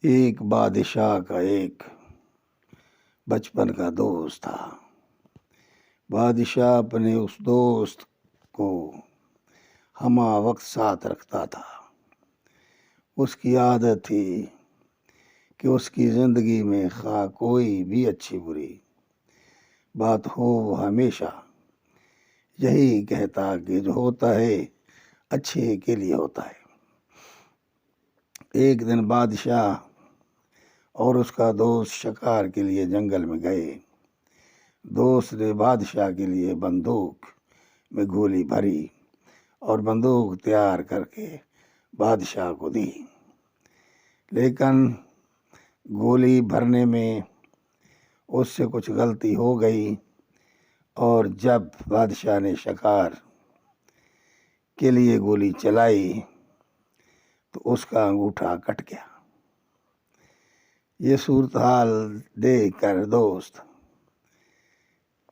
ایک بادشاہ کا ایک بچپن کا دوست تھا۔ بادشاہ اپنے اس دوست کو ہمہ وقت ساتھ رکھتا تھا۔ اس کی عادت تھی کہ اس کی زندگی میں خواہ کوئی بھی اچھی بری بات ہو، وہ ہمیشہ یہی کہتا کہ جو ہوتا ہے اچھے کے لیے ہوتا ہے۔ ایک دن بادشاہ اور اس کا دوست شکار کے لیے جنگل میں گئے۔ دوست نے بادشاہ کے لیے بندوق میں گولی بھری اور بندوق تیار کر کے بادشاہ کو دی، لیکن گولی بھرنے میں اس سے کچھ غلطی ہو گئی اور جب بادشاہ نے شکار کے لیے گولی چلائی تو اس کا انگوٹھا کٹ گیا۔ یہ صورتحال دیکھ کر دوست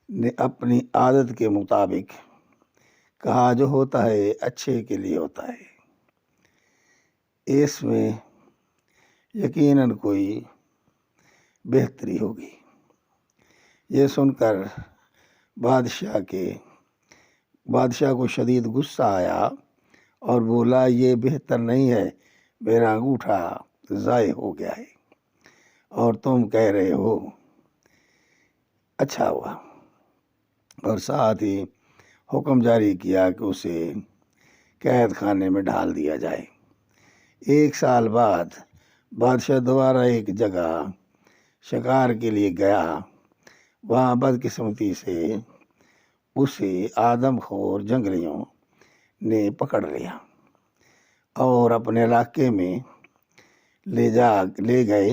نے اپنی عادت کے مطابق کہا جو ہوتا ہے اچھے کے لیے ہوتا ہے، اس میں یقیناً کوئی بہتری ہوگی۔ یہ سن کر بادشاہ کو شدید غصہ آیا اور بولا، یہ بہتر نہیں ہے، میرا انگوٹھا ضائع ہو گیا ہے اور تم کہہ رہے ہو اچھا ہوا، اور ساتھ ہی حکم جاری کیا کہ اسے قید خانے میں ڈال دیا جائے۔ 1 سال بعد بادشاہ دوبارہ ایک جگہ شکار کے لیے گیا۔ وہاں بدقسمتی سے اسے آدم خور جنگلیوں نے پکڑ لیا اور اپنے علاقے میں لے گئے۔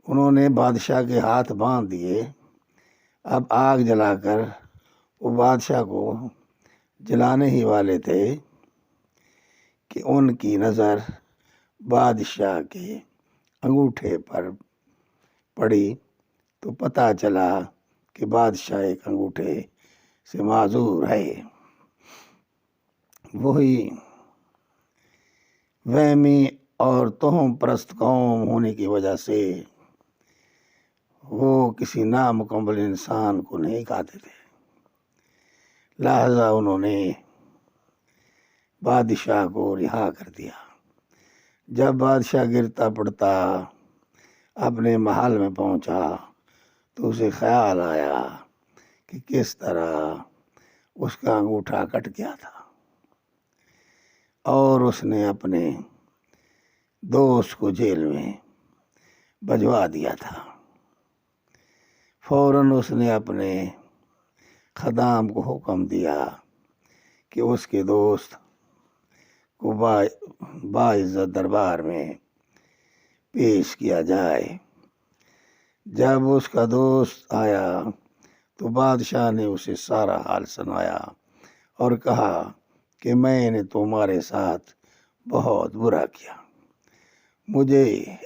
انہوں نے بادشاہ کے ہاتھ باندھ دیے۔ اب آگ جلا کر وہ بادشاہ کو جلانے ہی والے تھے کہ ان کی نظر بادشاہ کے انگوٹھے پر پڑی تو پتہ چلا کہ بادشاہ ایک انگوٹھے سے معذور ہے۔ وہی وہمی اور توہم پرست قوم ہونے کی وجہ سے وہ کسی نامکمل انسان کو نہیں کھاتے تھے، لہذا انہوں نے بادشاہ کو رہا کر دیا۔ جب بادشاہ گرتا پڑتا اپنے محل میں پہنچا تو اسے خیال آیا کہ کس طرح اس کا انگوٹھا کٹ گیا تھا اور اس نے اپنے دوست کو جیل میں بھجوا دیا تھا۔ فوراً اس نے اپنے خدام کو حکم دیا کہ اس کے دوست کو باعزت دربار میں پیش کیا جائے۔ جب اس کا دوست آیا تو بادشاہ نے اسے سارا حال سنایا اور کہا کہ میں نے تمہارے ساتھ بہت برا کیا، مجھے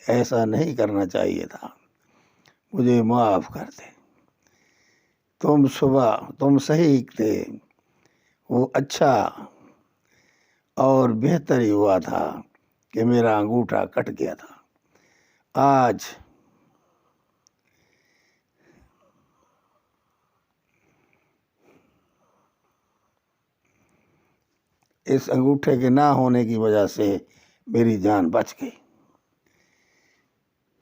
ایسا نہیں کرنا چاہیے تھا، مجھے معاف کر دے۔ تم صحیح تھے، وہ اچھا اور بہتر ہی ہوا تھا کہ میرا انگوٹھا کٹ گیا تھا۔ آج اس انگوٹھے کے نہ ہونے کی وجہ سے میری جان بچ گئی۔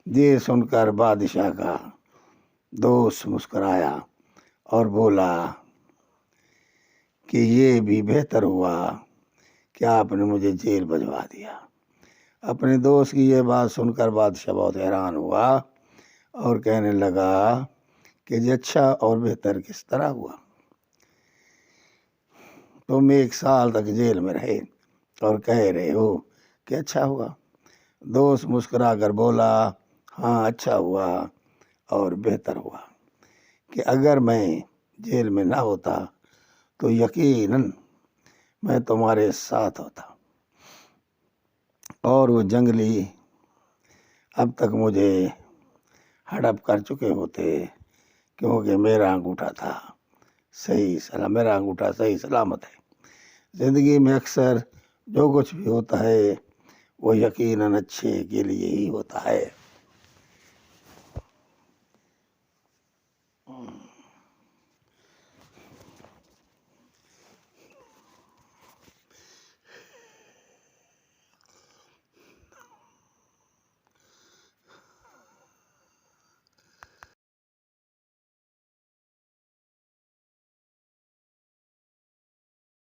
یہ سن کر بادشاہ کا دوست مسکرایا اور بولا کہ یہ بھی بہتر ہوا کہ آپ نے مجھے جیل بھجوا دیا۔ اپنے دوست کی یہ بات سن کر بادشاہ بہت حیران ہوا اور کہنے لگا کہ یہ اچھا اور بہتر کس طرح ہوا؟ تم 1 سال تک جیل میں رہے اور کہہ رہے ہو کہ اچھا ہوا۔ دوست مسکرا کر بولا، ہاں اچھا ہوا اور بہتر ہوا کہ اگر میں جیل میں نہ ہوتا تو یقیناً میں تمہارے ساتھ ہوتا اور وہ جنگلی اب تک مجھے ہڑپ کر چکے ہوتے، کیونکہ میرا انگوٹھا صحیح سلامت ہے۔ زندگی میں اکثر جو کچھ بھی ہوتا ہے وہ یقیناً اچھے کے لیے ہی ہوتا ہے۔